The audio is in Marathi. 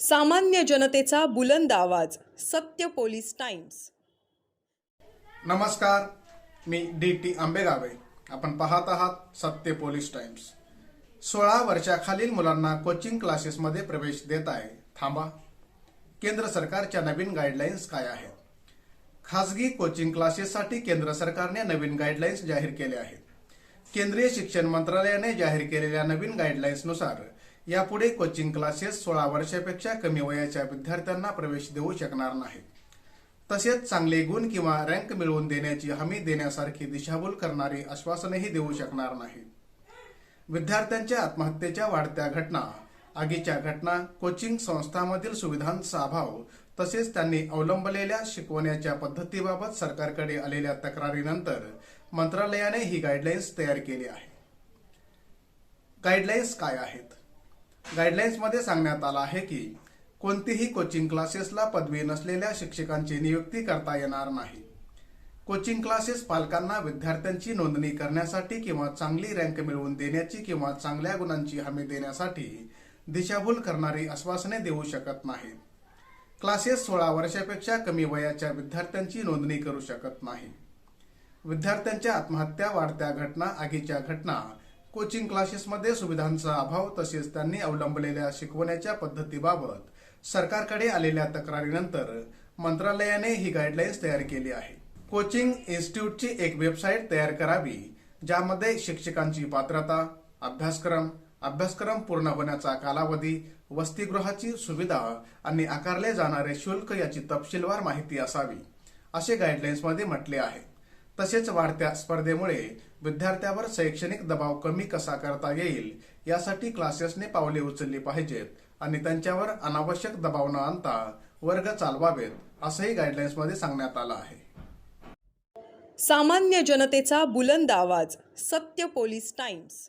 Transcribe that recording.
सामान्य जनतेचा बुलंद आवाज, सत्य पोलीस टाइम्स। नमस्कार, मी डी.टी. आंबेगावे। आपण पाहत आहात सत्य पोलीस टाइम्स। 16 वर्षाखालील मुलांना कोचिंग क्लासेसमध्ये प्रवेश देत आहे थांबा। केंद्र सरकारच्या नवीन गाईडलाईन्स काय आहेत? खासगी कोचिंग क्लासेससाठी केंद्र सरकारने नवीन गाईडलाईन्स जाहीर केल्या आहेत। केंद्रीय शिक्षण मंत्रालयाने जाहीर केलेल्या नवीन गाईडलाईन्सनुसार यापुढे कोचिंग क्लासेस 16 वर्षापेक्षा कमी वयाच्या विद्यार्थ्यांना प्रवेश देऊ शकणार नाहीत। तसेच चांगले गुण किंवा रँक मिळवून देण्याची हमी देण्यासारखी दिशाभूल करणारी आश्वासनेही देऊ शकणार नाहीत। विद्यार्थ्यांच्या आत्महत्येच्या वाढत्या घटना, आगीच्या घटना, कोचिंग संस्थांमधील सुविधांचा अभाव तसेच त्यांनी अवलंबलेल्या शिकवण्याच्या पद्धतीबाबत सरकारकडे आलेल्या तक्रारीनंतर मंत्रालयाने ही गाईडलाईन्स तयार केली आहे। गाईडलाईन्स काय आहेत? गाईडलाईन्समध्ये सांगण्यात आलं आहे की कोणतीही कोचिंग क्लासेसला पदवी नसलेल्या शिक्षकांची नियुक्ती करता येणार नाही। कोचिंग क्लासेस पालकांना विद्यार्थ्यांची नोंदणी करण्यासाठी किंवा चांगली रँक मिळवून देण्याची किंवा चांगल्या गुणांची हमी देण्यासाठी दिशाभूल करणारी आश्वासने देऊ शकत नाहीत। क्लासेस 16 वर्षापेक्षा कमी वयाच्या विद्यार्थ्यांची नोंदणी करू शकत नाही। विद्यार्थ्यांच्या आत्महत्या, वाढत्या घटना, आगीच्या घटना, कोचिंग क्लासेसमध्ये सुविधांचा अभाव तसेच त्यांनी अवलंबलेल्या शिकवण्याच्या पद्धतीबाबत सरकारकडे आलेल्या तक्रारीनंतर मंत्रालयाने ही गाईडलाईन्स तयार केली आहे। कोचिंग इन्स्टिट्यूटची एक वेबसाईट तयार करावी ज्यामध्ये शिक्षकांची पात्रता, अभ्यासक्रम पूर्ण होण्याचा कालावधी, वसतिगृहाची सुविधा आणि आकारले जाणारे शुल्क याची तपशीलवार माहिती असावी, असे गाईडलाईन्समध्ये म्हटले आहे। तसेच वाढत्या स्पर्धेमुळे विद्यार्थ्यावर शैक्षणिक दबाव कमी कसा करता येईल यासाठी क्लासेसने पावले उचलली पाहिजेत आणि त्यांच्यावर अनावश्यक दबाव न आणता वर्ग चालवावेत, असंही गाईडलाईन्समध्ये सांगण्यात आलं आहे। सामान्य जनतेचा बुलंद आवाज, सत्य पोलीस टाइम्स।